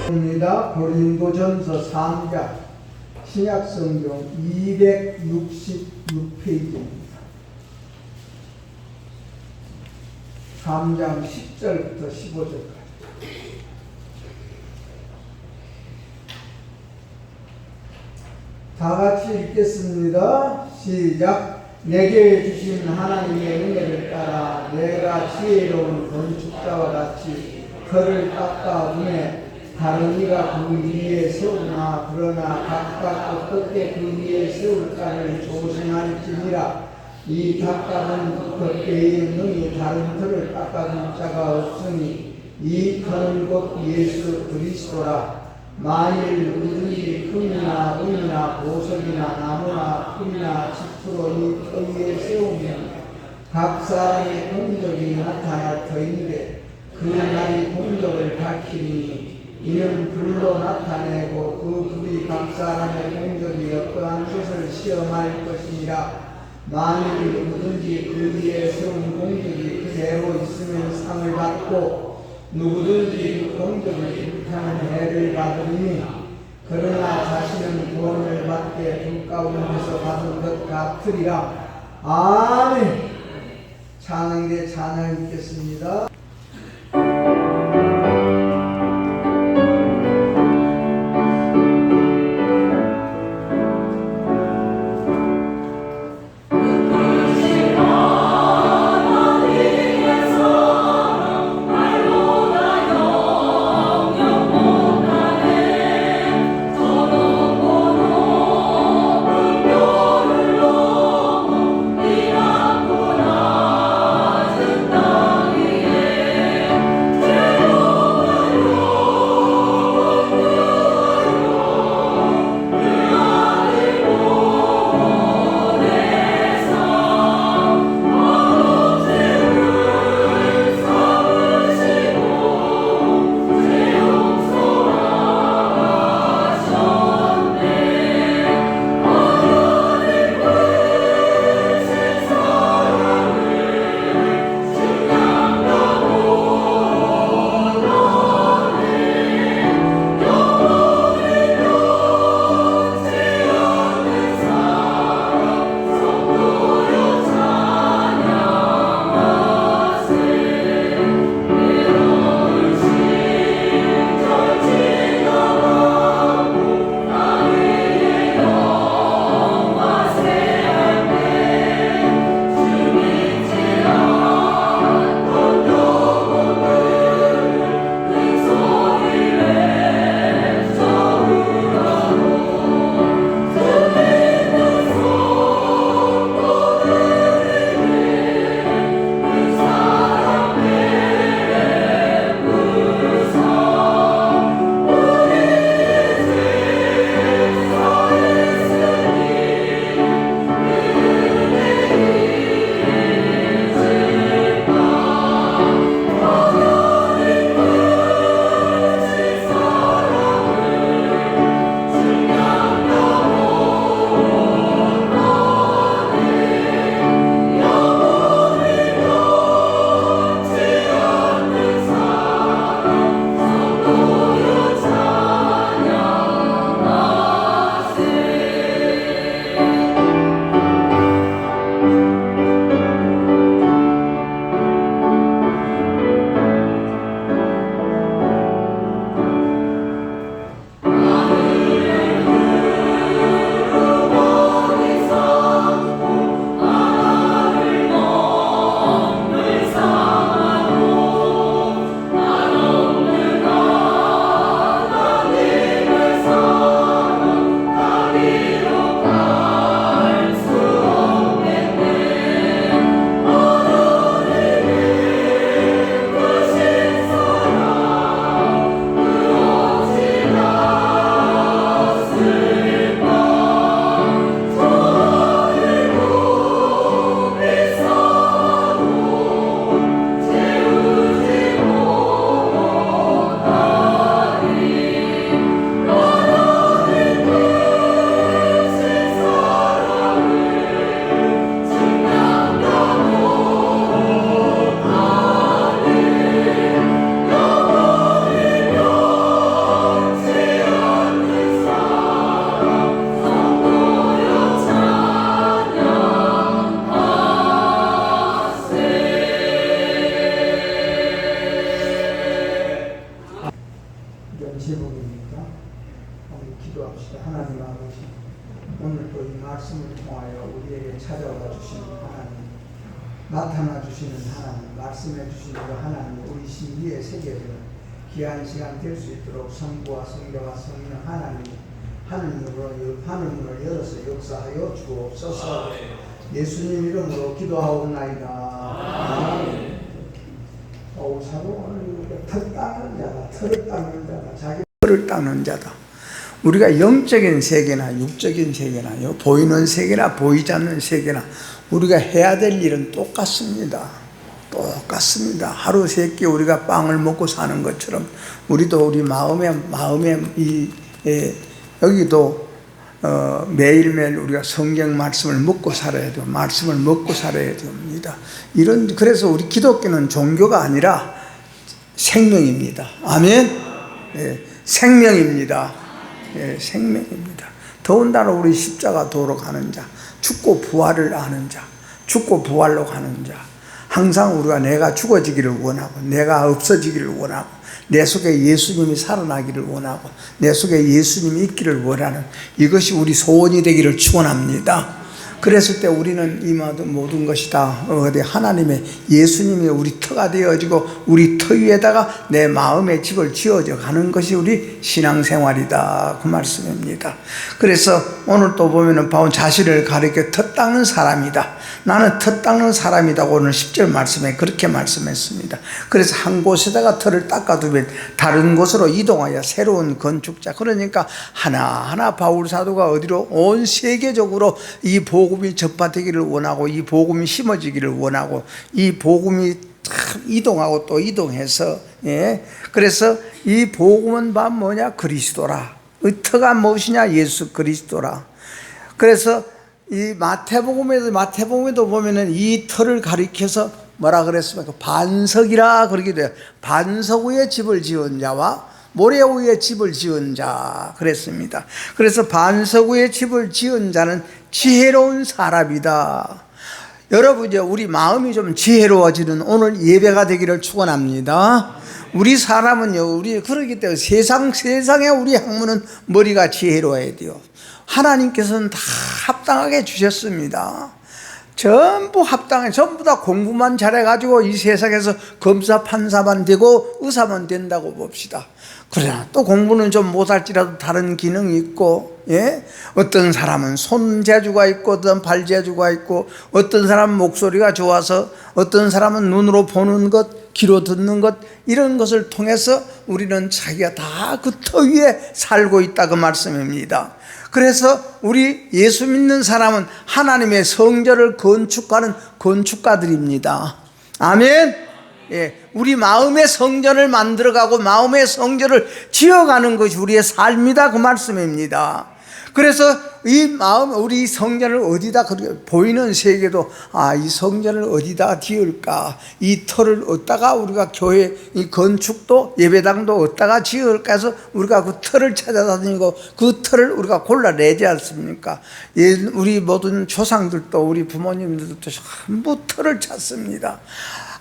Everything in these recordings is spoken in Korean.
입니다. 고린도전서 3장 신약성경 266페이지입니다. 3장 10절부터 15절까지. 다 같이 읽겠습니다. 시작. 내게 주신 하나님의 은혜를 따라 내가 지혜로운 건축자와 같이 터를 깎아 분에 다른 이가 그 위에 세우나 그러나 각각 어떻게 그 위에 세울까를 조심할지니라. 이 각각은 겉에에 능히 다른 터를 깎아줄 자가 없으니 이 터는 곧 예수 그리스도라. 만일 누구든지 금이나 은이나 보석이나 나무나 풀이나 짚으로 이 터 위에 세우면 각 사람의 공덕이 나타날 터인데 그 날이 공덕을 밝히니 이는 불로 나타내고 그 불이 각 사람의 공덕이 어떠한 것을 시험할 것이니라. 만일 누구든지 그 위에 세운 공덕이 그대로 있으면 상을 받고 누구든지 그 공덕을 불타는 해를 받으니 그러나 자신은 구원을 받게 불 가운데서 받은 것 같으리라. 아멘. 찬양대 찬양 읽겠습니다. 땅 위에 그런 제목입니다. 오늘 기도합시다. 하나님 아버지, 오늘 또 이 말씀을 통하여 우리에게 찾아와 주시는 하나님, 나타나 주시는 하나님, 말씀해 주시는 그 하나님, 우리 신비에 새겨지는 귀한 시간 될 수 있도록 성부와 성자와 성령 하나님이 하늘문을 열어서 역사하여 주옵소서. 예수님 이름으로 기도하옵나이다. 아멘. 사도 털 닦는 자다. 털을 닦는 자다. 자기 털을 닦는 자다. 우리가 영적인 세계나 육적인 세계나 보이는 세계나 보이지 않는 세계나 우리가 해야 될 일은 똑같습니다. 똑같습니다. 하루 세 끼 우리가 빵을 먹고 사는 것처럼 우리도 우리 마음에 여기도 매일매일 우리가 성경 말씀을 먹고 살아야 돼요. 말씀을 먹고 살아야 됩니다. 그래서 우리 기독교는 종교가 아니라 생명입니다. 아멘. 생명입니다. 생명입니다. 더군다나 우리 십자가 도로 가는 자, 죽고 부활을 아는 자, 죽고 부활로 가는 자, 항상 우리가 내가 죽어지기를 원하고 내가 없어지기를 원하고 내 속에 예수님이 살아나기를 원하고 내 속에 예수님이 있기를 원하는 이것이 우리 소원이 되기를 축원합니다. 그랬을 때 우리는 이 모든 것이 다 하나님의 예수님이 우리 터가 되어지고 우리 터 위에다가 내 마음의 집을 지어져 가는 것이 우리 신앙생활이다, 그 말씀입니다. 그래서 오늘 또 보면은 바울 자신을 가리켜 터 닦는 사람이다. 나는 터 닦는 사람이다고 오늘 10절 말씀에 그렇게 말씀했습니다. 그래서 한 곳에다가 터를 닦아두면 다른 곳으로 이동하여 새로운 건축자. 그러니까 하나하나 바울 사도가 어디로 온 세계적으로 이 복음이 전파되기를 원하고 이 복음이 심어지기를 원하고 이 복음이 이동하고 또 이동해서 그래서 이 복음은 뭐냐? 그리스도라. 이 터가 무엇이냐? 예수 그리스도라. 그래서 이 마태복음에도 보면은 이 터를 가리켜서 뭐라 그랬습니까? 반석이라 그러게 돼요. 반석 위에 집을 지은 자와 모래 위에 집을 지은 자 그랬습니다. 그래서 반석 위에 집을 지은 자는 지혜로운 사람이다. 여러분, 우리 마음이 좀 지혜로워지는 오늘 예배가 되기를 축원합니다. 우리 사람은요, 우리 그러기 때문에 세상에 우리 학문은 머리가 지혜로워야 돼요. 하나님께서는 다 합당하게 주셨습니다. 전부 다 공부만 잘해가지고 이 세상에서 검사 판사만 되고 의사만 된다고 봅시다. 그러나 또 공부는 좀 못할지라도 다른 기능이 있고, 어떤 사람은 손 재주가 있고 어떤 발 재주가 있고 어떤 사람은 목소리가 좋아서 어떤 사람은 눈으로 보는 것, 귀로 듣는 것, 이런 것을 통해서 우리는 자기가 다 그 터 위에 살고 있다, 그 말씀입니다. 그래서 우리 예수 믿는 사람은 하나님의 성전을 건축하는 건축가들입니다. 아멘. 우리 마음의 성전을 만들어가고 마음의 성전을 지어가는 것이 우리의 삶이다, 그 말씀입니다. 그래서 이 마음, 우리 성전을 어디다, 보이는 세계도 이 성전을 어디다 지을까, 이 터를 어디다가 우리가 교회 이 건축도 예배당도 어디다가 지을까 해서 우리가 그 터를 찾아다니고 그 터를 우리가 골라내지 않습니까? 우리 모든 조상들도 우리 부모님들도 전부 터를 찾습니다.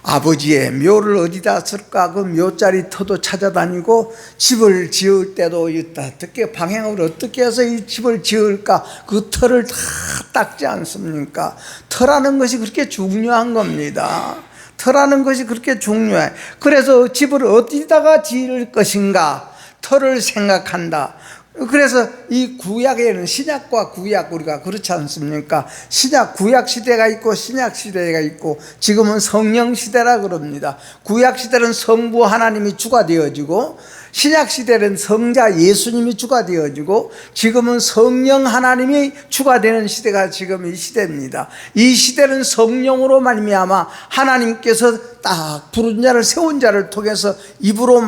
아버지의 묘를 어디다 쓸까? 그 묘자리 터도 찾아다니고 집을 지을 때도 어떻게 방향을 어떻게 해서 이 집을 지을까? 그 터를 다 닦지 않습니까? 터라는 것이 그렇게 중요한 겁니다. 터라는 것이 그렇게 중요해. 그래서 집을 어디다가 지을 것인가? 터를 생각한다. 그래서 이 구약에는 신약과 구약, 우리가 그렇지 않습니까? 구약 시대가 있고 신약 시대가 있고 지금은 성령 시대라 그럽니다. 구약 시대는 성부 하나님이 주가 되어지고 신약 시대는 성자 예수님이 주가 되어지고 지금은 성령 하나님이 주가 되는 시대가 지금 이 시대입니다. 이 시대는 성령으로 말미암아 하나님께서 딱 부른 자를 세운 자를 통해서 입으로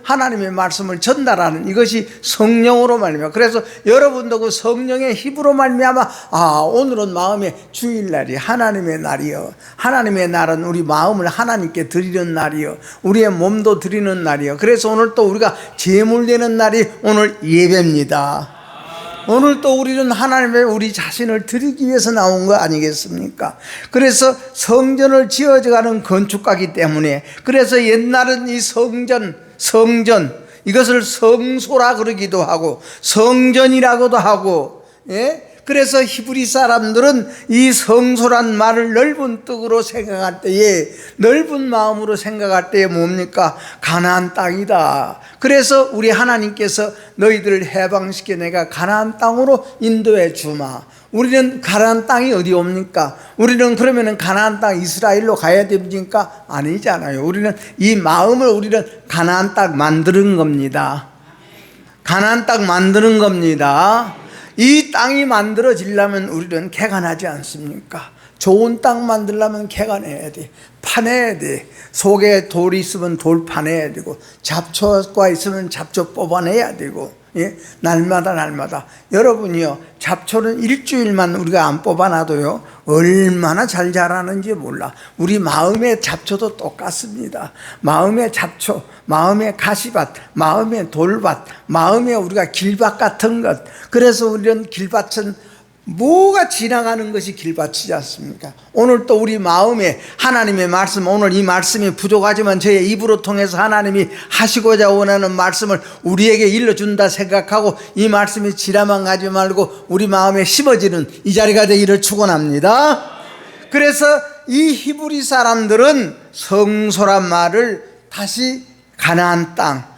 하나님의 말씀을 전달하는 이것이 성령으로 말미암아. 그래서 여러분도 그 성령의 힘으로 말미암아 오늘은 마음의 주일날이 하나님의 날이요, 하나님의 날은 우리 마음을 하나님께 드리는 날이요, 우리의 몸도 드리는 날이요. 그래서 오늘 또 우리가 제물되는 날이 오늘 예배입니다. 오늘 또 우리는 하나님의 우리 자신을 드리기 위해서 나온 거 아니겠습니까? 그래서 성전을 지어져가는 건축가이기 때문에, 그래서 옛날은 이 성전 이것을 성소라 그러기도 하고 성전이라고도 하고, 예? 그래서 히브리 사람들은 이 성소란 말을 넓은 뜻으로 생각할 때에, 넓은 마음으로 생각할 때에 뭡니까? 가나안 땅이다. 그래서 우리 하나님께서 너희들을 해방시켜 내가 가나안 땅으로 인도해 주마. 우리는 가나안 땅이 어디 옵니까? 우리는 그러면은 가나안 땅 이스라엘로 가야 됩니까? 아니잖아요. 우리는 이 마음을 우리는 가나안 땅 만드는 겁니다. 가나안 땅 만드는 겁니다. 이 땅이 만들어지려면 우리는 개간하지 않습니까? 좋은 땅 만들려면 개간해야 돼. 파내야 돼. 속에 돌이 있으면 돌 파내야 되고, 잡초가 있으면 잡초 뽑아내야 되고, 예? 날마다. 여러분이요, 잡초는 일주일만 우리가 안 뽑아놔도요, 얼마나 잘 자라는지 몰라. 우리 마음의 잡초도 똑같습니다. 마음의 잡초, 마음의 가시밭, 마음의 돌밭, 마음의 우리가 길밭 같은 것. 그래서 우리는 길밭은 뭐가 지나가는 것이 길밭이지 않습니까? 오늘 또 우리 마음에 하나님의 말씀, 오늘 이 말씀이 부족하지만 저의 입으로 통해서 하나님이 하시고자 원하는 말씀을 우리에게 일러준다 생각하고 이 말씀이 지나만 가지 말고 우리 마음에 심어지는 이 자리가 되기를 축원합니다. 그래서 이 히브리 사람들은 성소란 말을 다시 가나안 땅,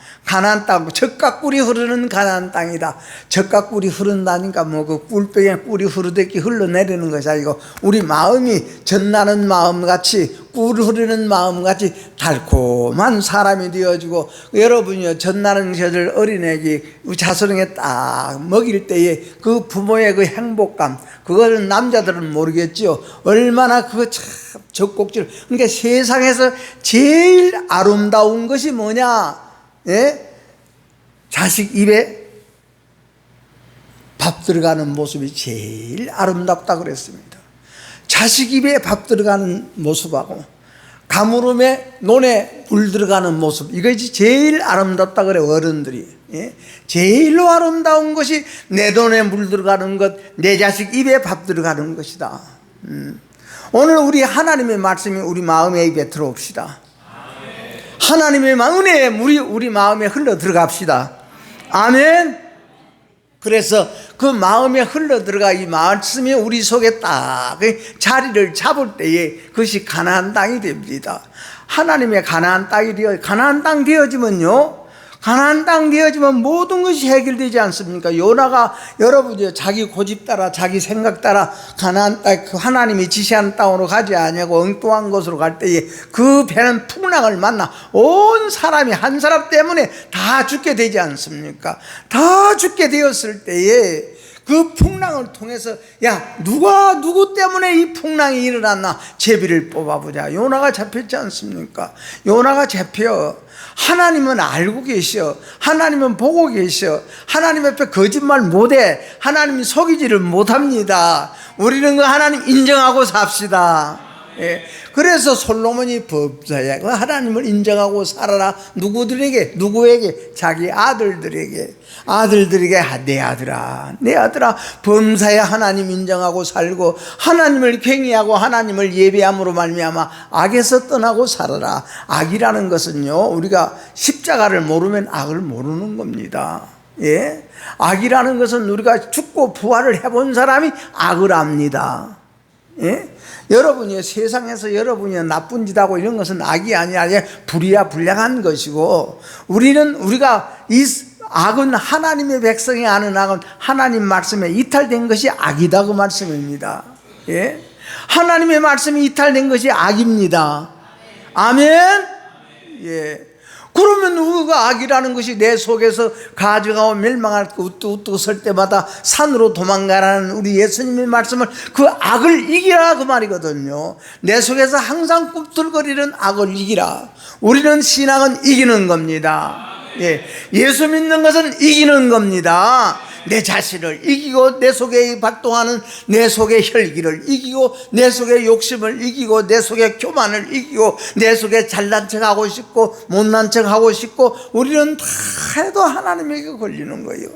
젖과 꿀이 흐르는 가나안 땅이다. 젖과 꿀이 흐른다니까 뭐 그 꿀병에 꿀이 흐르듯이 흘러내리는 것이 아니고 우리 마음이 젖나는 마음같이 꿀 흐르는 마음같이 달콤한 사람이 되어지고, 여러분이요, 젖나는 젖을 어린애기 자손에게 딱 먹일 때에 그 부모의 그 행복감, 그거는 남자들은 모르겠지요. 얼마나 그거 참 젖꼭지를. 그러니까 세상에서 제일 아름다운 것이 뭐냐? 예? 자식 입에 밥 들어가는 모습이 제일 아름답다 그랬습니다. 자식 입에 밥 들어가는 모습하고 가물음에 논에 물 들어가는 모습, 이것이 제일 아름답다 그래 어른들이. 예? 제일로 아름다운 것이 내 돈에 물 들어가는 것, 내 자식 입에 밥 들어가는 것이다. 오늘 우리 하나님의 말씀이 우리 마음에 입에 들어옵시다. 하나님의 은혜의 물이 우리 마음에 흘러 들어갑시다. 아멘. 그래서 그 마음에 흘러 들어가 이 말씀이 우리 속에 딱 자리를 잡을 때에 그것이 가나안 땅이 됩니다. 하나님의 가나안 땅이 가나안 땅 되어지면요, 가나안 땅 되어지면 모든 것이 해결되지 않습니까? 요나가 여러분이 자기 고집 따라 자기 생각 따라 가나안 땅, 그 하나님이 지시한 땅으로 가지 아니하고 엉뚱한 곳으로 갈 때에 그 배는 풍랑을 만나 온 사람이 한 사람 때문에 다 죽게 되지 않습니까? 다 죽게 되었을 때에 그 풍랑을 통해서 야, 누구 때문에 이 풍랑이 일어났나? 제비를 뽑아보자. 요나가 잡혔지 않습니까? 요나가 잡혀. 하나님은 알고 계셔. 하나님은 보고 계셔. 하나님 앞에 거짓말 못해. 하나님이 속이지를 못합니다. 우리는 그 하나님 인정하고 삽시다. 예. 그래서 솔로몬이 법사야. 그 하나님을 인정하고 살아라. 누구에게? 자기 아들들에게 내 아들아 범사야 하나님 인정하고 살고 하나님을 경외하고 하나님을 예배함으로 말미암아 악에서 떠나고 살아라. 악이라는 것은요, 우리가 십자가를 모르면 악을 모르는 겁니다. 예? 악이라는 것은 우리가 죽고 부활을 해본 사람이 악을 압니다. 예? 여러분이 세상에서 여러분이 나쁜 짓 하고 이런 것은 악이 아니라 불량한 것이고, 우리가 이 악은 하나님의 백성이 아는 악은 하나님 말씀에 이탈된 것이 악이다 그 말씀입니다. 예? 하나님의 말씀이 이탈된 것이 악입니다. 아멘. 예. 그러면 누구가 악이라는 것이 내 속에서 가져가고 멸망할 때 우뚝우뚝 설 때마다 산으로 도망가라는 우리 예수님의 말씀을, 그 악을 이기라 그 말이거든요. 내 속에서 항상 꿈틀거리는 악을 이기라. 우리는 신앙은 이기는 겁니다. 예. 예수 믿는 것은 이기는 겁니다. 내 자신을 이기고 내 속에 발동하는 내 속의 혈기를 이기고 내 속의 욕심을 이기고 내 속의 교만을 이기고 내 속에 잘난 척하고 싶고 못난 척하고 싶고, 우리는 다 해도 하나님에게 걸리는 거예요.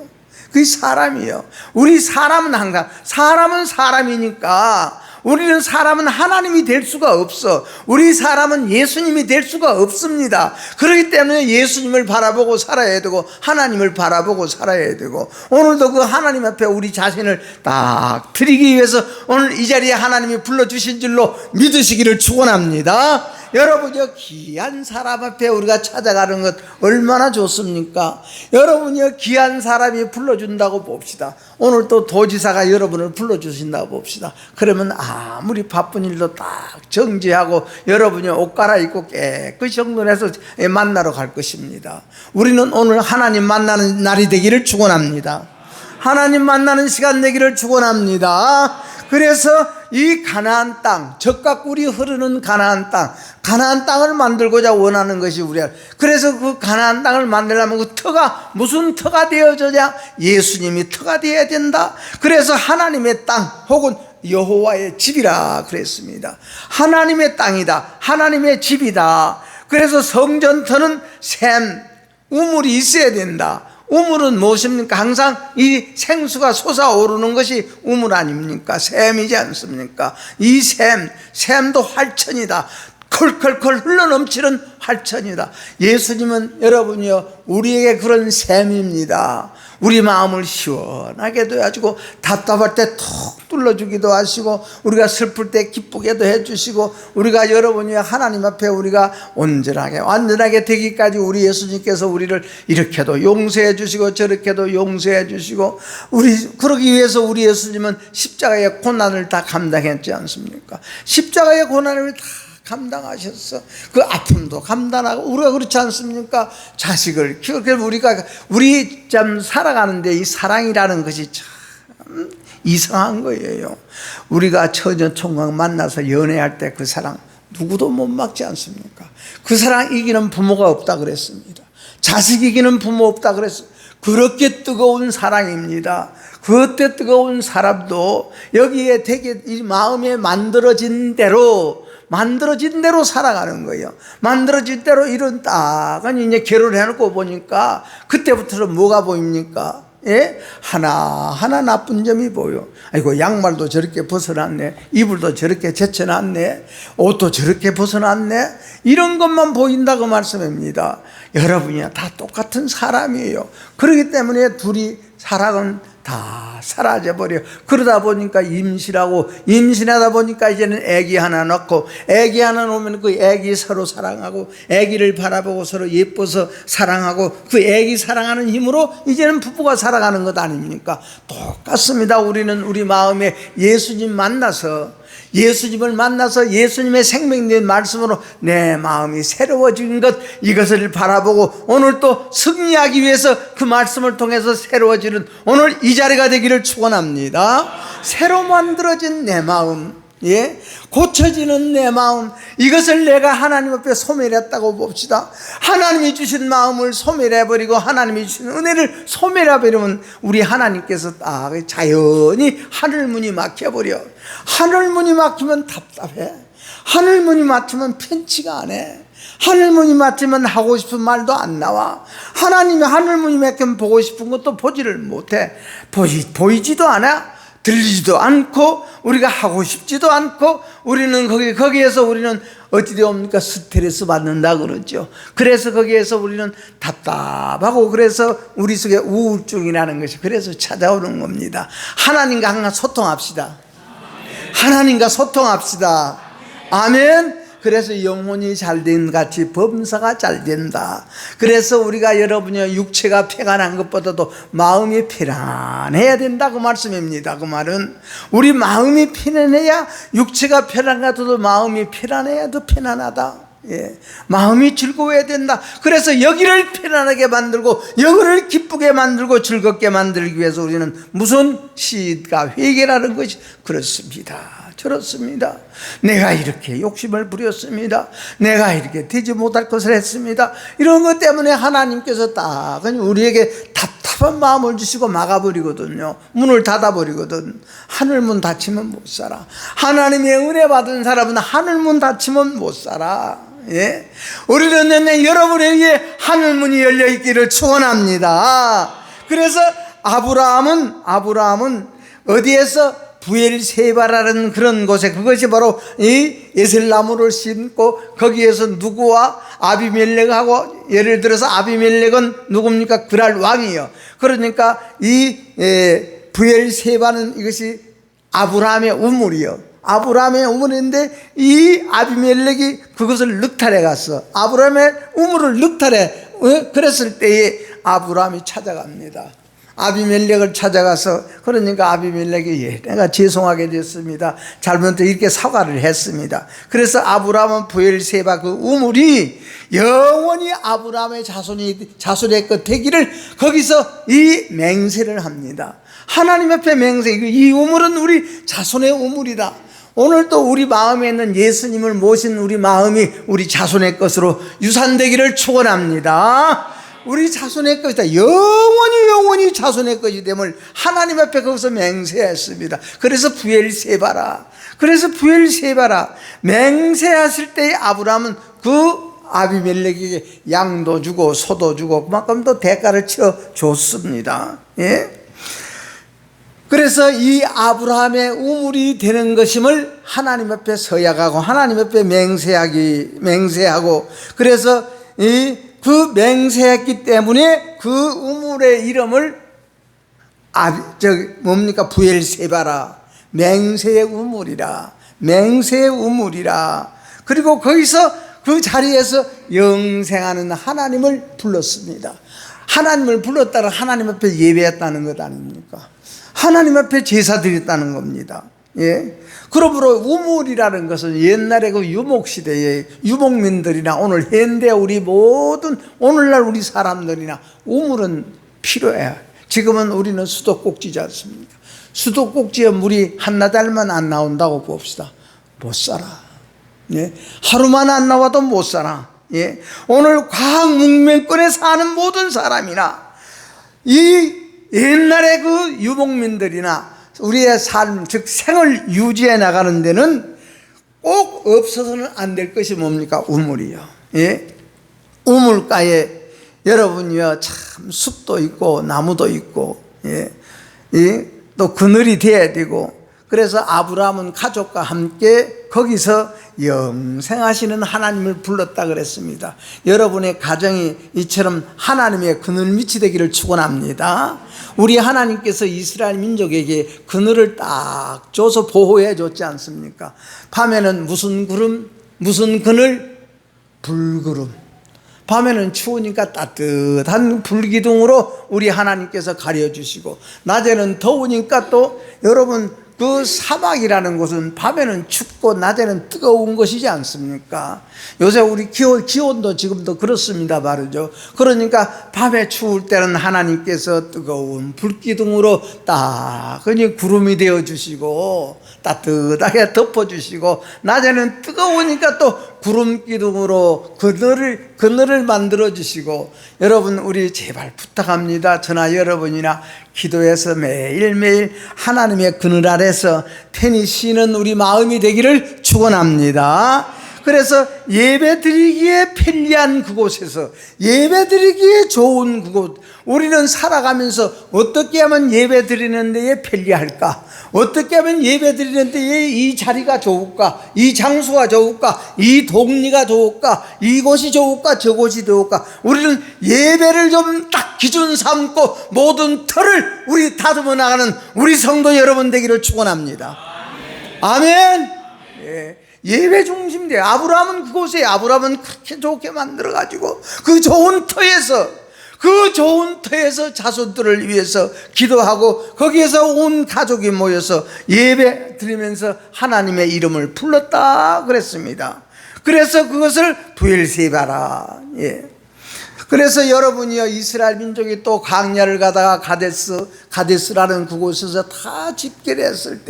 그게 사람이에요. 우리 사람은 항상 사람은 사람이니까 우리는 사람은 하나님이 될 수가 없어. 우리 사람은 예수님이 될 수가 없습니다. 그렇기 때문에 예수님을 바라보고 살아야 되고 하나님을 바라보고 살아야 되고, 오늘도 그 하나님 앞에 우리 자신을 딱 드리기 위해서 오늘 이 자리에 하나님이 불러주신 줄로 믿으시기를 축원합니다. 여러분, 저 귀한 사람 앞에 우리가 찾아가는 것 얼마나 좋습니까? 여러분, 저 귀한 사람이 불러준다고 봅시다. 오늘 또 도지사가 여러분을 불러주신다고 봅시다. 그러면 아무리 바쁜 일도 딱 정지하고 여러분이 옷 갈아입고 깨끗이 정돈해서 만나러 갈 것입니다. 우리는 오늘 하나님 만나는 날이 되기를 축원합니다. 하나님 만나는 시간 되기를 축원합니다. 그래서 이 가나안 땅, 젖과 꿀이 흐르는 가나안 땅을 만들고자 원하는 것이 우리야. 그래서 그 가나안 땅을 만들려면 그 터가 무슨 터가 되어져야? 예수님이 터가 되어야 된다. 그래서 하나님의 땅 혹은 여호와의 집이라 그랬습니다. 하나님의 땅이다, 하나님의 집이다. 그래서 성전터는 샘, 우물이 있어야 된다. 우물은 무엇입니까? 항상 이 생수가 솟아오르는 것이 우물 아닙니까? 샘이지 않습니까? 이 샘도 활천이다. 컬컬컬 흘러넘치는 활천이다. 예수님은 여러분이요, 우리에게 그런 샘입니다. 우리 마음을 시원하게 해주고, 답답할 때 톡 뚫어주기도 하시고, 우리가 슬플 때 기쁘게도 해주시고, 우리가 여러분이 하나님 앞에 우리가 완전하게 되기까지 우리 예수님께서 우리를 이렇게도 용서해 주시고 저렇게도 용서해 주시고, 그러기 위해서 우리 예수님은 십자가의 고난을 다 감당했지 않습니까? 십자가의 고난을 다 감당하셨어. 그 아픔도 감당하고, 우리가 그렇지 않습니까? 자식을 키우고, 우리 참 살아가는데 이 사랑이라는 것이 참 이상한 거예요. 우리가 처녀 총각 만나서 연애할 때 그 사랑 누구도 못 막지 않습니까? 그 사랑 이기는 부모가 없다 그랬습니다. 자식 이기는 부모 없다 그랬습니다. 그렇게 뜨거운 사랑입니다. 그때 뜨거운 사람도 여기에 되게 이 마음에 만들어진 대로 살아가는 거예요. 만들어진 대로 이런 딱은 이제 결혼을 해놓고 보니까 그때부터는 뭐가 보입니까? 예? 하나하나 나쁜 점이 보여. 아이고, 양말도 저렇게 벗어놨네, 이불도 저렇게 제쳐놨네, 옷도 저렇게 벗어놨네, 이런 것만 보인다 그 말씀입니다. 여러분이야 다 똑같은 사람이에요. 그렇기 때문에 둘이 사랑은 다 사라져버려. 그러다 보니까 임신하다 보니까 이제는 애기 하나 낳고, 애기 하나 놓으면 그 애기 서로 사랑하고, 애기를 바라보고 서로 예뻐서 사랑하고, 그 애기 사랑하는 힘으로 이제는 부부가 살아가는 것 아닙니까? 똑같습니다. 우리는 우리 마음에 예수님을 만나서 예수님의 생명된 말씀으로 내 마음이 새로워진 것, 이것을 바라보고 오늘 또 승리하기 위해서 그 말씀을 통해서 새로워지는 오늘 이 자리가 되기를 축원합니다. 새로 만들어진 내 마음, 예, 고쳐지는 내 마음, 이것을 내가 하나님 앞에 소멸했다고 봅시다. 하나님이 주신 마음을 소멸해버리고 하나님이 주신 은혜를 소멸해버리면 우리 하나님께서 딱 자연히 하늘문이 막혀버려. 하늘문이 막히면 답답해. 하늘문이 막히면 편치가 안 해. 하늘문이 막히면 하고 싶은 말도 안 나와. 하나님이 하늘문이 막히면 보고 싶은 것도 보지를 못해. 보이지도 않아. 들리지도 않고, 우리가 하고 싶지도 않고, 우리는 거기에서 우리는 어찌 되옵니까? 스트레스 받는다 그러죠. 그래서 거기에서 우리는 답답하고, 그래서 우리 속에 우울증이라는 것이 그래서 찾아오는 겁니다. 하나님과 항상 소통합시다. 하나님과 소통합시다. 아멘. 그래서 영혼이 잘된 같이 범사가 잘 된다. 그래서 우리가 여러분이 육체가 평안한 것보다도 마음이 편안해야 된다 그 말씀입니다. 그 말은 우리 마음이 편안해야 육체가 편안하다도 마음이 편안해야 더 편안하다. 예, 마음이 즐거워야 된다. 그래서 여기를 편안하게 만들고 여기를 기쁘게 만들고 즐겁게 만들기 위해서 우리는 무슨 시가 회개라는 것이 그렇습니다. 그렇습니다. 내가 이렇게 욕심을 부렸습니다. 내가 이렇게 되지 못할 것을 했습니다. 이런 것 때문에 하나님께서 딱 우리에게 답답한 마음을 주시고 막아버리거든요. 문을 닫아버리거든. 하늘문 닫히면 못 살아. 하나님의 은혜 받은 사람은 하늘문 닫히면 못 살아. 예? 우리는 여러분에게 하늘문이 열려 있기를 축원합니다. 그래서 아브라함은 어디에서 부엘세바라는 그런 곳에, 그것이 바로 이 에셀나무를 심고 거기에서 누구와 아비멜렉하고, 예를 들어서 아비멜렉은 누굽니까? 그랄 왕이요. 그러니까 이 부엘세바는 이것이 아브라함의 우물이요. 아브라함의 우물인데 이 아비멜렉이 그것을 늑탈해 갔어. 아브라함의 우물을 늑탈해. 그랬을 때에 아브라함이 찾아갑니다. 아비멜렉을 찾아가서, 그러니까 아비멜렉이 내가 죄송하게 됐습니다, 잘못해, 이렇게 사과를 했습니다. 그래서 아브라함은 부엘세바 그 우물이 영원히 아브라함의 자손의 것 되기를 거기서 이 맹세를 합니다. 하나님 앞에 맹세. 이 우물은 우리 자손의 우물이다. 오늘도 우리 마음에 있는 예수님을 모신 우리 마음이 우리 자손의 것으로 유산되기를 축원합니다. 우리 자손의 것이다. 영원히 자손의 것이 됨을 하나님 앞에 거기서 맹세했습니다. 그래서 부엘세바라. 맹세했을 때 아브라함은 그 아비멜렉에게 양도 주고 소도 주고 그만큼 또 대가를 치러 줬습니다. 예? 그래서 이 아브라함의 우물이 되는 것임을 하나님 앞에 서약하고 하나님 앞에 맹세하고, 그래서 그 맹세했기 때문에 그 우물의 이름을 부엘세바라, 맹세의 우물이라. 그리고 거기서 그 자리에서 영생하는 하나님을 불렀습니다. 하나님을 불렀다는 하나님 앞에 예배했다는 것 아닙니까? 하나님 앞에 제사 드렸다는 겁니다. 예. 그러므로 우물이라는 것은 옛날에 그 유목시대에 유목민들이나 오늘 현대 우리 모든 오늘날 우리 사람들이나 우물은 필요해. 지금은 우리는 수도꼭지지 않습니까? 수도꼭지에 물이 한나절만 안 나온다고 봅시다. 못 살아. 예. 하루만 안 나와도 못 살아. 예. 오늘 과학 문명권에 사는 모든 사람이나 이 옛날에 그 유목민들이나 우리의 삶, 즉 생을 유지해 나가는 데는 꼭 없어서는 안 될 것이 뭡니까? 우물이요. 예? 우물가에 여러분이요, 참 숲도 있고 나무도 있고, 예? 또 그늘이 돼야 되고, 그래서 아브라함은 가족과 함께 거기서 영생하시는 하나님을 불렀다 그랬습니다. 여러분의 가정이 이처럼 하나님의 그늘 밑이 되기를 축원합니다. 우리 하나님께서 이스라엘 민족에게 그늘을 딱 줘서 보호해 줬지 않습니까? 밤에는 무슨 구름, 무슨 그늘? 불구름. 밤에는 추우니까 따뜻한 불기둥으로 우리 하나님께서 가려주시고, 낮에는 더우니까 또 여러분 그 사막이라는 곳은 밤에는 춥고 낮에는 뜨거운 것이지 않습니까? 요새 우리 기온도 지금도 그렇습니다 말이죠. 그러니까 밤에 추울 때는 하나님께서 뜨거운 불기둥으로 딱 그냥 구름이 되어주시고 따뜻하게 덮어주시고, 낮에는 뜨거우니까 또 구름 기둥으로 그늘을 만들어주시고. 여러분, 우리 제발 부탁합니다. 저나 여러분이나 기도해서 매일매일 하나님의 그늘 아래서 편히 쉬는 우리 마음이 되기를 축원합니다. 그래서 예배 드리기에 편리한 그곳에서, 예배 드리기에 좋은 그곳, 우리는 살아가면서 어떻게 하면 예배 드리는 데에 편리할까? 어떻게 하면 예배 드리는 데에 이 자리가 좋을까? 이 장소가 좋을까? 이 동리가 좋을까? 이곳이 좋을까? 저곳이 좋을까? 우리는 예배를 좀 딱 기준 삼고 모든 틀을 우리 다듬어 나가는 우리 성도 여러분 되기를 축원합니다. 아멘. 예. 예배 중심대. 아브라함은 그곳에, 아브라함은 그렇게 좋게 만들어가지고 그 좋은 터에서 자손들을 위해서 기도하고 거기에서 온 가족이 모여서 예배 드리면서 하나님의 이름을 불렀다 그랬습니다. 그래서 그것을 부엘세바라. 예. 그래서 여러분이요, 이스라엘 민족이 또 광야를 가다가 가데스라는 그곳에서 다 집결을 했을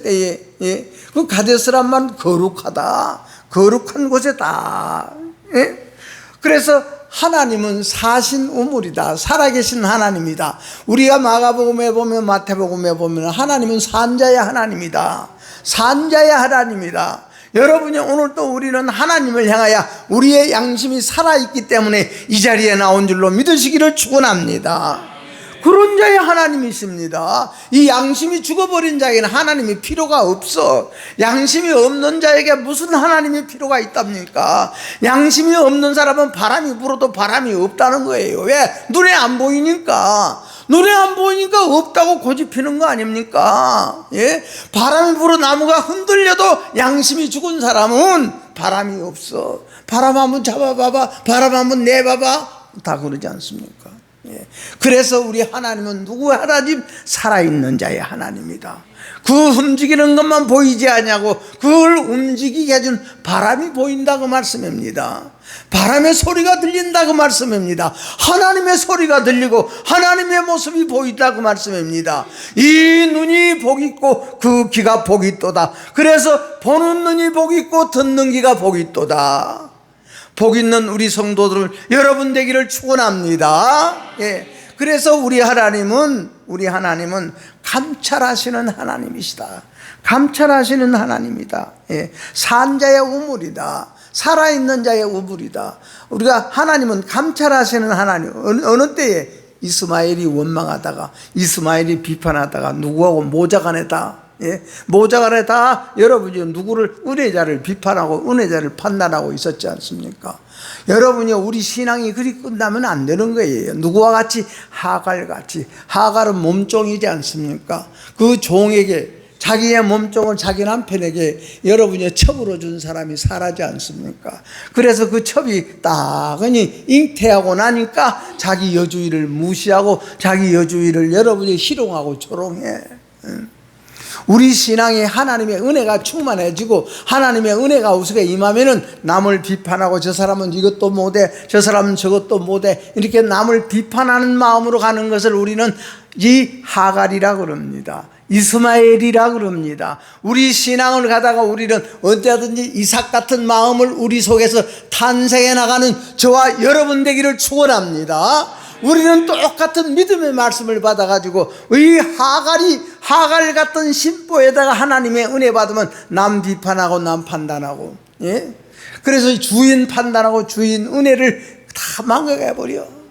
때에, 예, 그 가데스란 말은 거룩하다, 거룩한 곳에다. 예? 그래서 하나님은 사신 우물이다, 살아계신 하나님이다. 우리가 마가복음에 보면, 마태복음에 보면 하나님은 산자의 하나님이다, 산자의 하나님이다. 여러분이 오늘 또 우리는 하나님을 향하여 우리의 양심이 살아있기 때문에 이 자리에 나온 줄로 믿으시기를 축원합니다. 그런 자의 하나님이십니다. 이 양심이 죽어버린 자에게는 하나님이 필요가 없어. 양심이 없는 자에게 무슨 하나님이 필요가 있답니까? 양심이 없는 사람은 바람이 불어도 바람이 없다는 거예요. 왜? 눈에 안 보이니까. 눈에 안 보이니까 없다고 고집피는 거 아닙니까? 예? 바람이 불어 나무가 흔들려도 양심이 죽은 사람은 바람이 없어. 바람 한번 잡아봐봐, 바람 한번 내봐봐, 다 그러지 않습니까? 예. 그래서 우리 하나님은 누구 하나님? 살아있는 자의 하나님이다. 그 움직이는 것만 보이지 않냐고, 그걸 움직이게 해준 바람이 보인다고 말씀입니다. 바람의 소리가 들린다고 말씀입니다. 하나님의 소리가 들리고 하나님의 모습이 보인다고 말씀입니다. 이 눈이 복 있고 그 귀가 복 있도다. 그래서 보는 눈이 복 있고 듣는 귀가 복 있도다. 복 있는 우리 성도들 여러분 되기를 축원합니다. 예. 그래서 우리 하나님은 감찰하시는 하나님이시다. 감찰하시는 하나님이다. 예. 산자의 우물이다. 살아있는 자의 우물이다. 우리가 하나님은 감찰하시는 하나님. 어느 때에 이스마엘이 원망하다가, 이스마엘이 비판하다가 누구하고 모자간에다, 예? 모자간에다 여러분이 누구를, 은혜자를 비판하고 은혜자를 판단하고 있었지 않습니까? 여러분이 우리 신앙이 그리 끝나면 안 되는 거예요. 누구와 같이? 하갈같이. 하갈은 몸종이지 않습니까? 그 종에게, 자기의 몸종을 자기 남편에게 여러분이 첩으로 준 사람이 살아지 않습니까? 그래서 그 첩이 따근히 잉태하고 나니까 자기 여주인을 무시하고 자기 여주인을 여러분이 희롱하고 조롱해. 우리 신앙이 하나님의 은혜가 충만해지고 하나님의 은혜가 우리에게 임하면은 남을 비판하고 저 사람은 이것도 못해, 저 사람은 저것도 못해, 이렇게 남을 비판하는 마음으로 가는 것을 우리는 이 하갈이라 그럽니다. 이스마엘이라 그럽니다. 우리 신앙을 가다가 우리는 언제든지 이삭 같은 마음을 우리 속에서 탄생해 나가는 저와 여러분 되기를 축원합니다. 우리는 똑같은 믿음의 말씀을 받아가지고 이 하갈 같은 심보에다가 하나님의 은혜 받으면 남 비판하고 남 판단하고, 예? 그래서 주인 판단하고 주인 은혜를 다 망가해버려.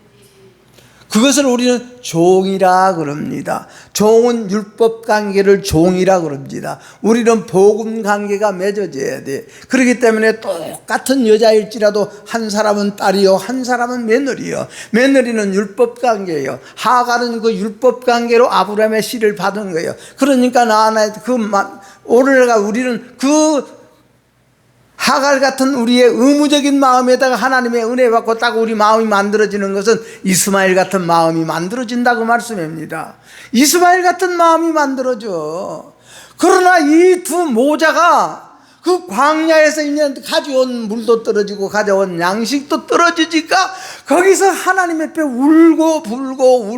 그것을 우리는 종이라 그럽니다. 종은 율법 관계를 종이라 그럽니다. 우리는 복음 관계가 맺어져야 돼. 그렇기 때문에 똑같은 여자일지라도 한 사람은 딸이요, 한 사람은 며느리요. 며느리는 율법 관계예요. 하갈은 그 율법 관계로 아브라함의 씨를 받은 거예요. 그러니까 오늘가 우리는 그 하갈 같은 우리의 의무적인 마음에다가 하나님의 은혜 받고 딱 우리 마음이 만들어지는 것은 이스마엘 같은 마음이 만들어진다고 말씀입니다. 이스마엘 같은 마음이 만들어져. 그러나 이 두 모자가 그 광야에서 있는 가져온 물도 떨어지고 가져온 양식도 떨어지니까 거기서 하나님 앞에 울고 불고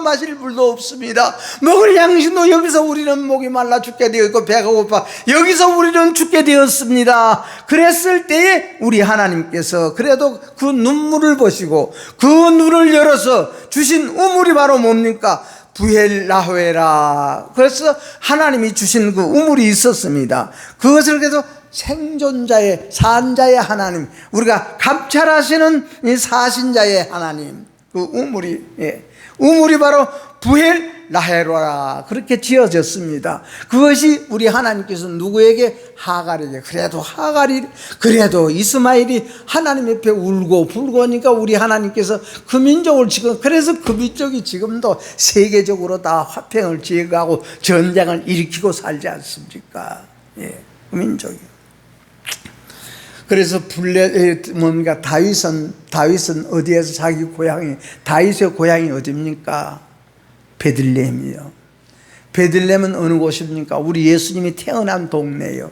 마실 물도 없습니다. 먹을 양식도 여기서 우리는 목이 말라 죽게 되어 있고 배가 고파 여기서 우리는 죽게 되었습니다. 그랬을 때에 우리 하나님께서 그래도 그 눈물을 보시고 그 눈을 열어서 주신 우물이 바로 뭡니까? 부엘라회라. 그래서 하나님이 주신 그 우물이 있었습니다. 그것을 그래서 생존자의 산자의 하나님, 우리가 감찰하시는 이 사신자의 하나님, 그 우물이, 예, 우물이 바로 부엘라헤로라 그렇게 지어졌습니다. 그것이 우리 하나님께서 누구에게? 하갈에게. 그래도 이스마엘이 하나님 옆에 울고 불고 하니까 우리 하나님께서 그 민족을 지금, 그래서 그 민족이 지금도 세계적으로 다 화평을 지어가고 전쟁을 일으키고 살지 않습니까? 예, 그 민족이. 그래서 다윗은 어디에서 자기 고향이, 다윗의 고향이 어디입니까? 베들레헴이요. 베들레헴은 어느 곳입니까? 우리 예수님이 태어난 동네요.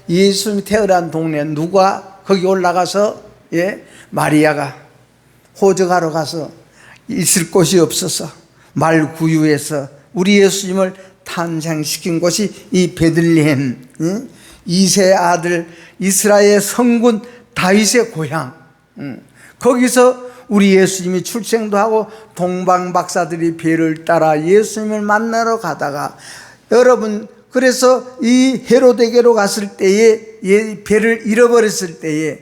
예수님이 태어난 동네, 누가 거기 올라가서, 예, 마리아가 호적하러 가서 있을 곳이 없어서 말구유에서 우리 예수님을 탄생시킨 곳이 이 베들레헴, 예? 이세 아들 이스라엘 성군 다윗의 고향, 거기서 우리 예수님이 출생도 하고 동방 박사들이 배를 따라 예수님을 만나러 가다가, 여러분, 그래서 이 헤로데게로 갔을 때에 배를 잃어버렸을 때에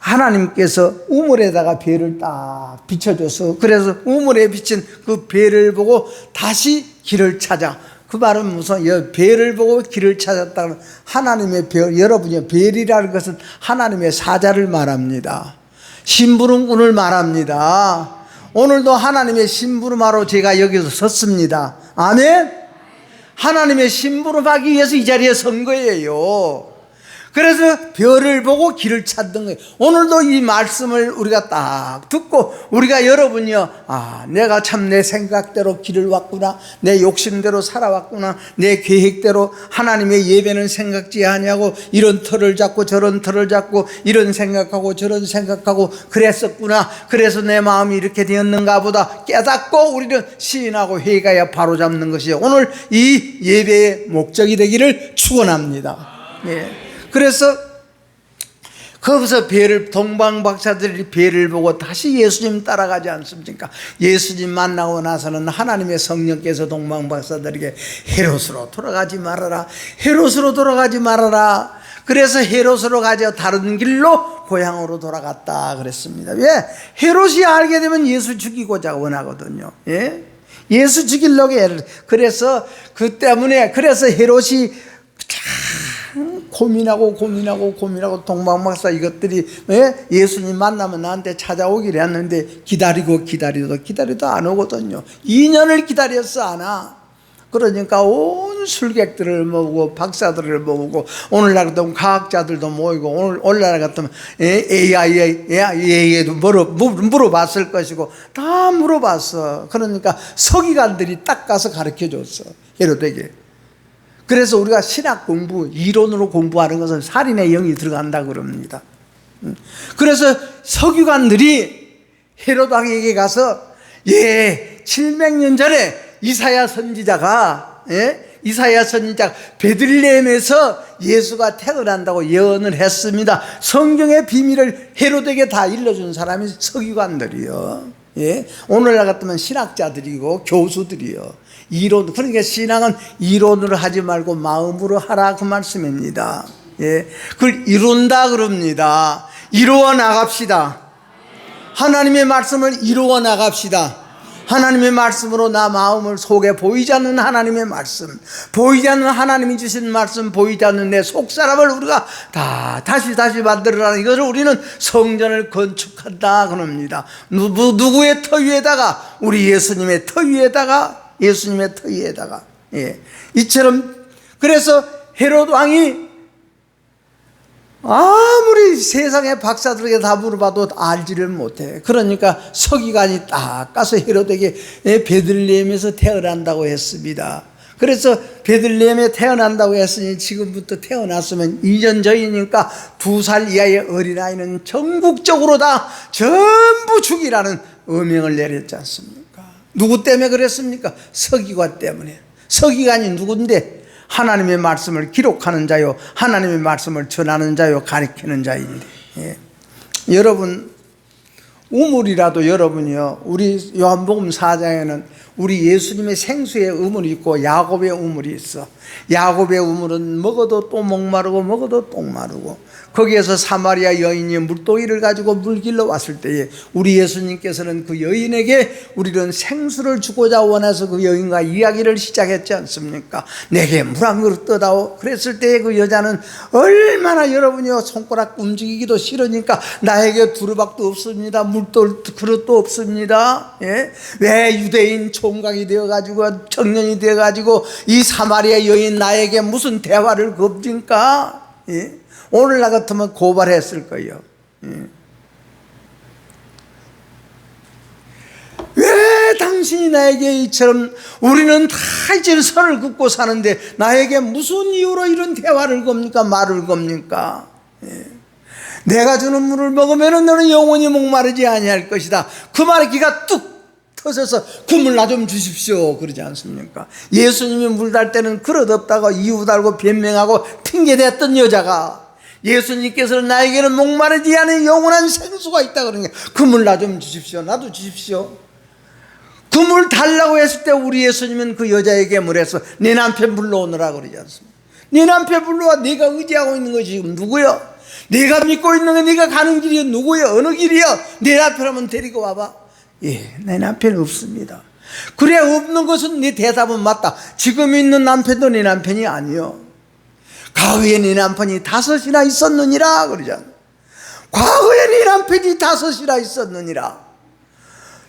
하나님께서 우물에다가 별을 딱 비춰줘서 그래서 우물에 비친 그 별을 보고 다시 길을 찾아. 그 말은 무슨 별을 보고 길을 찾았다는 하나님의 별, 여러분의 별이라는 것은 하나님의 사자를 말합니다. 심부름꾼을 말합니다. 오늘도 하나님의 심부름하러 제가 여기서 섰습니다. 아멘. 하나님의 심부름하기 위해서 이 자리에 선 거예요. 그래서 별을 보고 길을 찾던 거예요. 오늘도 이 말씀을 우리가 딱 듣고 우리가 여러분이요, 내가 참 내 생각대로 길을 왔구나, 내 욕심대로 살아왔구나, 내 계획대로 하나님의 예배는 생각지 아니하고 이런 틀을 잡고 저런 틀을 잡고 이런 생각하고 저런 생각하고 그랬었구나, 그래서 내 마음이 이렇게 되었는가 보다 깨닫고 우리는 시인하고 회개하여 바로잡는 것이 오늘 이 예배의 목적이 되기를 축원합니다. 예. 그래서 거기서 동방박사들이 배를 보고 다시 예수님 따라가지 않습니까? 예수님 만나고 나서는 하나님의 성령께서 동방박사들에게 헤롯으로 돌아가지 말아라, 헤롯으로 돌아가지 말아라. 그래서 헤롯으로 가져 다른 길로 고향으로 돌아갔다 그랬습니다. 왜? 헤롯이 알게 되면 예수 죽이고자 원하거든요. 예? 예수 죽이려고 그래서 그 때문에 그래서 헤롯이 고민하고 동방박사 이것들이 예수님 만나면 나한테 찾아오기를 했는데 기다리도 안 오거든요. 2년을 기다렸어 안 와. 그러니까 온 술객들을 모으고 박사들을 모으고 오늘날 같으면 과학자들도 모이고 오늘날 같으면 AI에도 물어봤을 것이고 다 물어봤어. 그러니까 서기관들이 딱 가서 가르쳐줬어 헤롯에게. 그래서 우리가 신학 공부, 이론으로 공부하는 것은 살인의 영이 들어간다 그럽니다. 그래서 서기관들이 헤롯 왕에게 가서 700년 전에 이사야 선지자가 베들레헴에서 예수가 태어난다고 예언을 했습니다. 성경의 비밀을 헤롯에게 다 일러준 사람이 서기관들이요. 오늘날 같으면 신학자들이고 교수들이요. 이론, 그러니까 신앙은 이론으로 하지 말고 마음으로 하라 그 말씀입니다. 그걸 이룬다 그럽니다. 이루어 나갑시다. 하나님의 말씀을 이루어 나갑시다. 하나님의 말씀으로 나 마음을 속에 보이지 않는 하나님의 말씀, 보이지 않는 하나님이 주신 말씀, 보이지 않는 내 속사람을 우리가 다 다시 만들어라는 이것을 우리는 성전을 건축한다 그럽니다. 누구의 터 위에다가? 우리 예수님의 터 위에다가 이처럼. 그래서 헤롯 왕이 아무리 세상의 박사들에게 다 물어봐도 알지를 못해. 그러니까 서기관이 딱 가서 헤롯에게 베들레헴에서 태어난다고 했습니다. 그래서 베들레헴에 태어난다고 했으니 지금부터 태어났으면 2년 전이니까 2살 이하의 어린아이는 전국적으로 다 전부 죽이라는 어명을 내렸지 않습니까? 누구 때문에 그랬습니까? 서기관 때문에. 서기관이 누군데? 하나님의 말씀을 기록하는 자요, 하나님의 말씀을 전하는 자요, 가르치는 자인데. 여러분, 우물이라도 여러분이요, 우리 요한복음 4장에는 우리 예수님의 생수의 우물이 있고 야곱의 우물이 있어. 야곱의 우물은 먹어도 또 목마르고 먹어도 또 마르고, 거기에서 사마리아 여인이 물동이를 가지고 물 길러 왔을 때에 우리 예수님께서는 그 여인에게 우리는 생수를 주고자 원해서 그 여인과 이야기를 시작했지 않습니까? 내게 물 한 그릇 떠다오. 그랬을 때 그 여자는 얼마나 여러분이요, 손가락 움직이기도 싫으니까 나에게 두루박도 없습니다, 물도 그릇도 없습니다. 왜 유대인 총각이 되어가지고 청년이 되어가지고 이 사마리아 여인 나에게 무슨 대화를 겁니까? 오늘 나 같으면 고발했을 거예요. 왜 당신이 나에게 이처럼, 우리는 다 이제 선을 긋고 사는데 나에게 무슨 이유로 이런 대화를 겁니까? 말을 겁니까? 내가 주는 물을 먹으면 너는 영원히 목마르지 아니할 것이다. 그 말에 기가 뚝 터져서 그 물 나 좀 주십시오 그러지 않습니까? 예수님이 물 달 때는 그릇 없다고 이유 달고 변명하고 핑계댔던 여자가 예수님께서는 나에게는 목마르지 않은 영원한 생수가 있다 그러니까 그 물 나 좀 주십시오, 나도 주십시오. 그 물 달라고 했을 때 우리 예수님은 그 여자에게 뭐랬어? 네 남편 불러오느라 그러지 않습니까? 네 남편 불러와. 네가 의지하고 있는 것이 지금 누구요? 네가 믿고 있는 건 네가 가는 길이여. 누구여? 어느 길이여? 내 남편하면 데리고 와봐. 예, 내 남편 없습니다. 그래, 없는 것은 네 대답은 맞다. 지금 있는 남편도 네 남편이 아니요. 과거에 네 남편이 5이나 있었느니라 그러잖아. 과거에 네 남편이 5이나 있었느니라.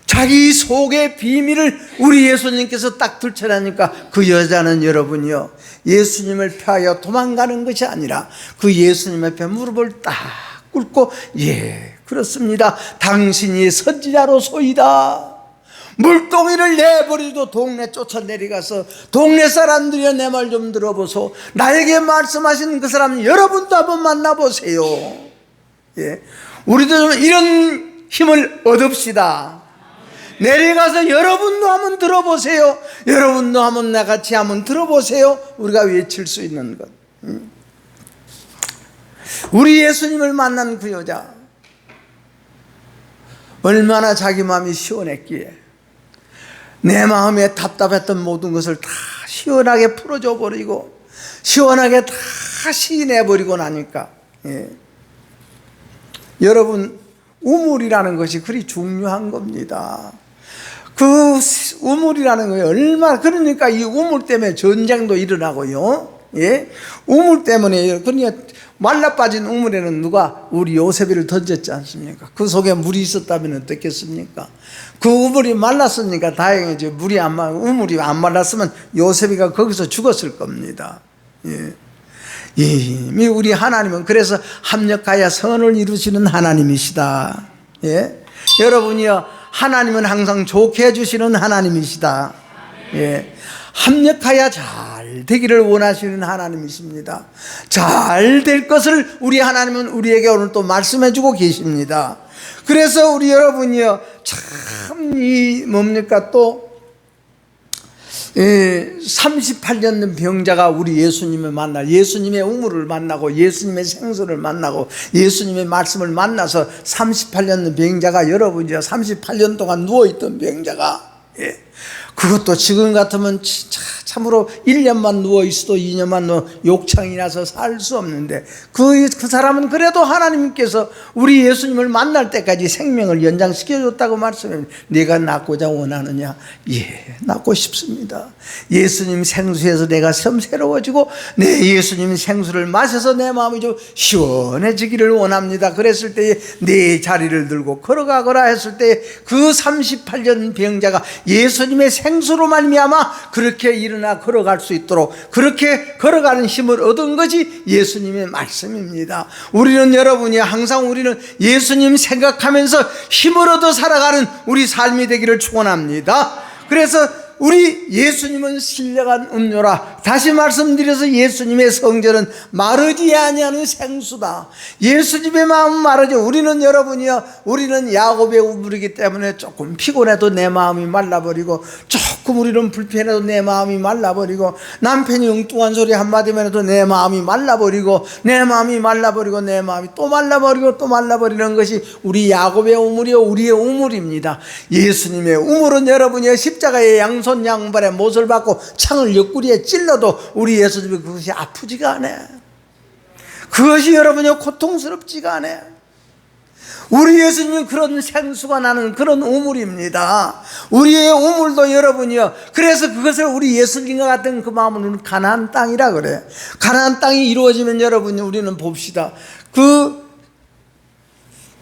자기 속의 비밀을 우리 예수님께서 딱 들춰내니까 그 여자는 여러분이요, 예수님을 펴하여 도망가는 것이 아니라 그 예수님 앞에 무릎을 딱 꿇고, 예, 그렇습니다. 당신이 선지자로소이다. 물동이를 내버리도 동네 쫓아내려가서 동네 사람들이여 내 말 좀 들어보소. 나에게 말씀하신 그 사람 여러분도 한번 만나보세요. 예, 우리도 좀 이런 힘을 얻읍시다. 내려가서 여러분도 한번 들어보세요. 여러분도 한번 나같이 한번 들어보세요. 우리가 외칠 수 있는 것. 우리 예수님을 만난 그 여자, 얼마나 자기 마음이 시원했기에 내 마음에 답답했던 모든 것을 다 시원하게 풀어줘 버리고 시원하게 다 시인해버리고 나니까, 예. 여러분, 우물이라는 것이 그리 중요한 겁니다. 그 우물이라는 거예요. 얼마나, 그러니까 이 우물 때문에 전쟁도 일어나고요. 예? 우물 때문에, 그러니까 말라 빠진 우물에는 누가 우리 요셉이를 던졌지 않습니까? 그 속에 물이 있었다면 어떻겠습니까? 그 우물이 말랐으니까 다행이지. 우물이 안 말랐으면 요셉이가 거기서 죽었을 겁니다. 예. 이미 우리 하나님은 그래서 합력하여 선을 이루시는 하나님이시다. 예? 여러분이요, 하나님은 항상 좋게 해주시는 하나님이시다. 예. 합력하여 잘 되기를 원하시는 하나님이십니다. 잘 될 것을 우리 하나님은 우리에게 오늘 또 말씀해 주고 계십니다. 그래서 우리 여러분이요, 참 뭡니까 또 38년 된 병자가 우리 예수님을 만나, 예수님의 우물을 만나고 예수님의 생수를 만나고 예수님의 말씀을 만나서 38년 된 병자가, 여러분이요, 38년 동안 누워있던 병자가, 예, 그것도 지금 같으면 참으로 1년만 누워있어도 2년만 욕창이 나서 살 수 없는데 그 사람은 그래도 하나님께서 우리 예수님을 만날 때까지 생명을 연장시켜줬다고 말씀해요. 네가 낫고자 원하느냐? 예, 낫고 싶습니다. 예수님 생수에서 내가 좀 새로워지고 내 예수님 생수를 마셔서 내 마음이 좀 시원해지기를 원합니다. 그랬을 때에 내 자리를 들고 걸어가거라 했을 때 그 38년 병자가 예수님의 생수로 말미암아 그렇게 일어나 걸어갈 수 있도록 그렇게 걸어가는 힘을 얻은 것이 예수님의 말씀입니다. 우리는, 여러분이 항상 우리는 예수님 생각하면서 힘을 얻어 살아가는 우리 삶이 되기를 축원합니다. 그래서 우리 예수님은 신령한 음료라. 다시 말씀드려서 예수님의 성전은 마르지 아니하는 생수다. 예수님의 마음은 마르죠. 우리는, 여러분이요, 우리는 야곱의 우물이기 때문에 조금 피곤해도 내 마음이 말라버리고, 조금 우리는 불편해도 내 마음이 말라버리고, 남편이 엉뚱한 소리 한마디만 해도 내 마음이 말라버리고, 내 마음이 말라버리고, 내 마음이 또 말라버리고 또 말라버리는 것이 우리 야곱의 우물이요, 우리의 우물입니다. 예수님의 우물은, 여러분이요, 십자가의 양손 양발에 못을 받고 창을 옆구리에 찔러도 우리 예수님이 그것이 아프지가 않아요. 그것이, 여러분이 고통스럽지가 않아요. 우리 예수님은 그런 생수가 나는 그런 우물입니다. 우리의 우물도, 여러분이요, 그래서 그것을 우리 예수님과 같은 그 마음은 가나안 땅이라 그래. 가나안 땅이 이루어지면, 여러분이, 우리는 봅시다.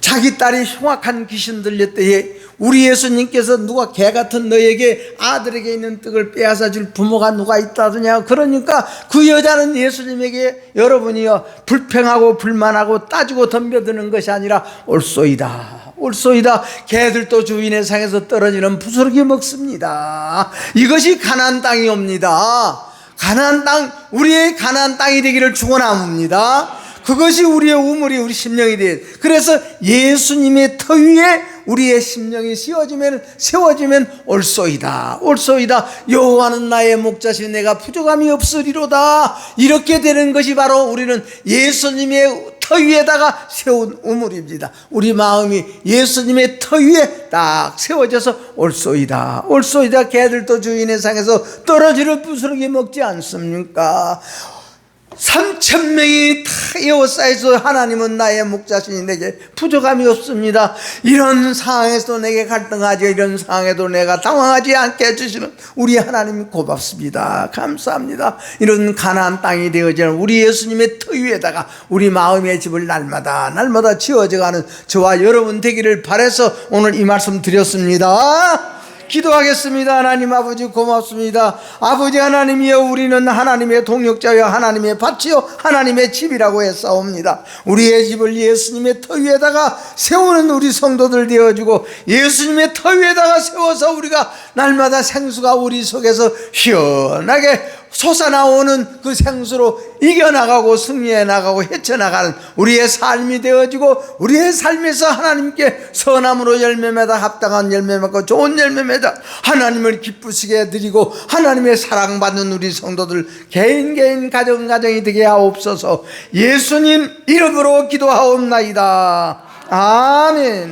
자기 딸이 흉악한 귀신 들릴 때에 우리 예수님께서 누가 개 같은 너에게 아들에게 있는 떡을 빼앗아 줄 부모가 누가 있다더냐. 그러니까 그 여자는 예수님에게, 여러분이요, 불평하고 불만하고 따지고 덤벼드는 것이 아니라 올소이다, 올소이다, 개들도 주인의 상에서 떨어지는 부스러기 먹습니다. 이것이 가나안 땅이옵니다. 가나안 땅, 우리의 가나안 땅이 되기를 축원합니다. 그것이 우리의 우물이, 우리 심령이 돼. 그래서 예수님의 터 위에 우리의 심령이 세워지면 올소이다, 올소이다. 여호와는 나의 목자시니 내가 부족함이 없으리로다. 이렇게 되는 것이 바로 우리는 예수님의 터 위에다가 세운 우물입니다. 우리 마음이 예수님의 터 위에 딱 세워져서 올소이다, 올소이다. 개들도 주인의 상에서 떨어지는 부스러기 먹지 않습니까? 3,000명이 다 에워싸여서 하나님은 나의 목자시니 내게 부족함이 없습니다. 이런 상황에서 내게 갈등하지, 이런 상황에도 내가 당황하지 않게 해주시는 우리 하나님 고맙습니다. 감사합니다. 이런 가나안 땅이 되어지는 우리 예수님의 터 위에다가 우리 마음의 집을 날마다 지어져가는 저와 여러분 되기를 바라서 오늘 이 말씀 드렸습니다. 기도하겠습니다. 하나님 아버지 고맙습니다. 아버지 하나님이여, 우리는 하나님의 동역자여 하나님의 밭이여 하나님의 집이라고 했사옵니다. 우리의 집을 예수님의 터 위에다가 세우는 우리 성도들 되어주고, 예수님의 터 위에다가 세워서 우리가 날마다 생수가 우리 속에서 시원하게 솟아나오는 그 생수로 이겨나가고 승리해 나가고 헤쳐나가는 우리의 삶이 되어지고, 우리의 삶에서 하나님께 선함으로 열매 맺어 합당한 열매 맺고 좋은 열매 맺어 하나님을 기쁘시게 드리고 하나님의 사랑받는 우리 성도들 개인 가정이 되게 하옵소서. 예수님 이름으로 기도하옵나이다. 아멘.